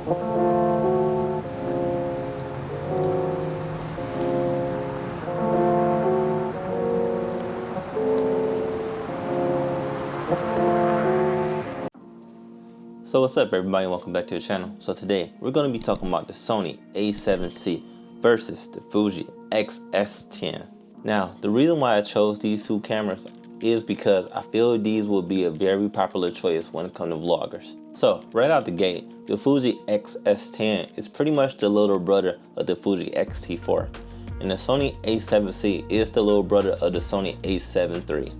So what's up everybody, and welcome back to the channel. So today we're going to be talking about the Sony A7C versus the Fuji S10. Now the reason why I chose these two cameras is because I feel these will be a very popular choice when it comes to vloggers. So right out the gate, the Fuji S10 is pretty much the little brother of the Fuji X-T4, and the Sony A7C is the little brother of the Sony A7 III.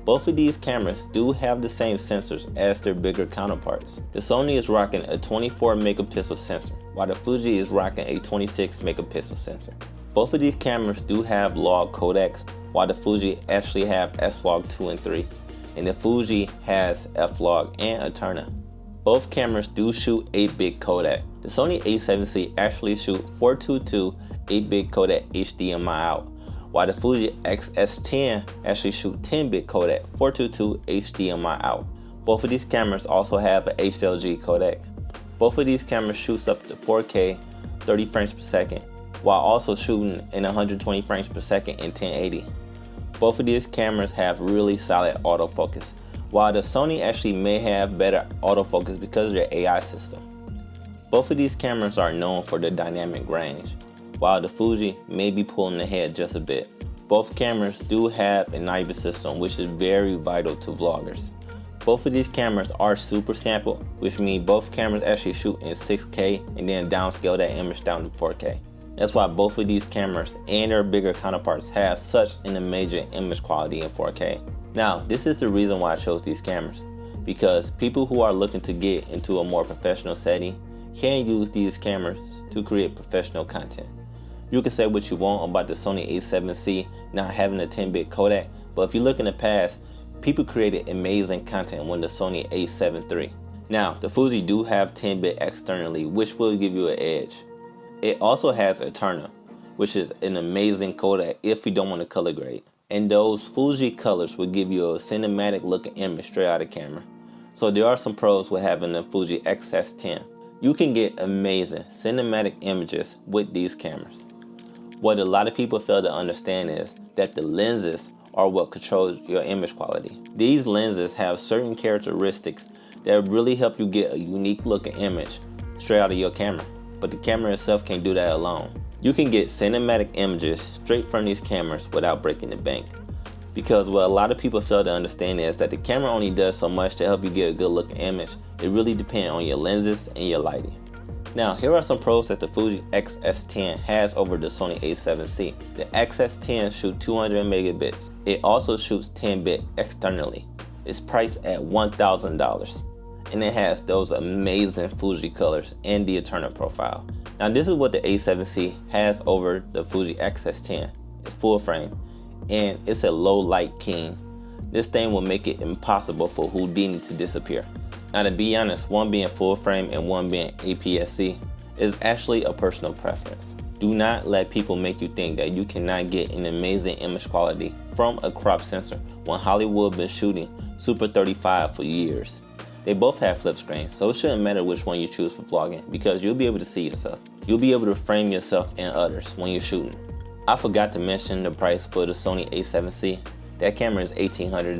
Both of these cameras do have the same sensors as their bigger counterparts. The Sony is rocking a 24 megapixel sensor, while the Fuji is rocking a 26 megapixel sensor. Both of these cameras do have log codecs, while the Fuji actually have S-Log 2 and 3, and the Fuji has F-Log and Eterna. Both cameras do shoot 8-bit codec. The Sony A7C actually shoot 422 8-bit codec HDMI out, while the Fuji S10 actually shoot 10-bit codec 422 HDMI out. Both of these cameras also have an HLG codec. Both of these cameras shoots up to 4K 30 frames per second, while also shooting in 120 frames per second in 1080. Both of these cameras have really solid autofocus, while the Sony actually may have better autofocus because of their AI system. Both of these cameras are known for their dynamic range, while the Fuji may be pulling ahead just a bit. Both cameras do have a NIVA system, which is very vital to vloggers. Both of these cameras are super sampled, which means both cameras actually shoot in 6K and then downscale that image down to 4K. That's why both of these cameras and their bigger counterparts have such an amazing image quality in 4K. Now, this is the reason why I chose these cameras, because people who are looking to get into a more professional setting can use these cameras to create professional content. You can say what you want about the Sony A7C not having a 10-bit codec, but if you look in the past, people created amazing content with the Sony A7 III. Now, the Fuji do have 10-bit externally, which will give you an edge. It also has Eterna, which is an amazing codec if you don't want to color grade. And those Fuji colors will give you a cinematic looking image straight out of camera. So there are some pros with having the Fuji S10. You can get amazing cinematic images with these cameras. What a lot of people fail to understand is that the lenses are what controls your image quality. These lenses have certain characteristics that really help you get a unique looking image straight out of your camera, but the camera itself can't do that alone. You can get cinematic images straight from these cameras without breaking the bank. Because what a lot of people fail to understand is that the camera only does so much to help you get a good looking image. It really depends on your lenses and your lighting. Now, here are some pros that the Fuji S10 has over the Sony A7C. The S10 shoots 200 megabits. It also shoots 10-bit externally. It's priced at $1,000. And it has those amazing Fuji colors and the Eterna profile. Now, this is what the A7C has over the Fuji S10. It's full frame, and it's a low light king. This thing will make it impossible for Houdini to disappear. Now, to be honest, one being full frame and one being APS-C is actually a personal preference. Do not let people make you think that you cannot get an amazing image quality from a crop sensor when Hollywood been shooting Super 35 for years. They both have flip screen, so it shouldn't matter which one you choose for vlogging because you'll be able to see yourself. You'll be able to frame yourself and others when you're shooting. I forgot to mention the price for the Sony A7C. That camera is $1,800.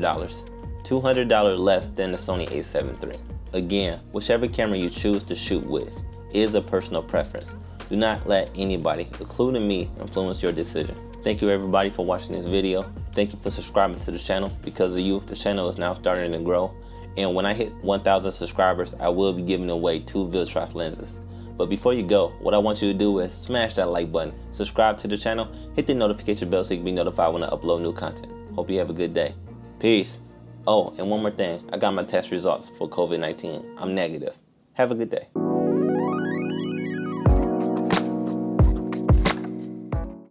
$200 less than the Sony A7 III. Again, whichever camera you choose to shoot with is a personal preference. Do not let anybody, including me, influence your decision. Thank you everybody for watching this video. Thank you for subscribing to the channel. Because of you, the channel is now starting to grow. And when I hit 1,000 subscribers, I will be giving away 2 Viltrof lenses. But before you go, what I want you to do is smash that like button, subscribe to the channel, hit the notification bell so you can be notified when I upload new content. Hope you have a good day. Peace. Oh, and one more thing. I got my test results for COVID-19. I'm negative. Have a good day.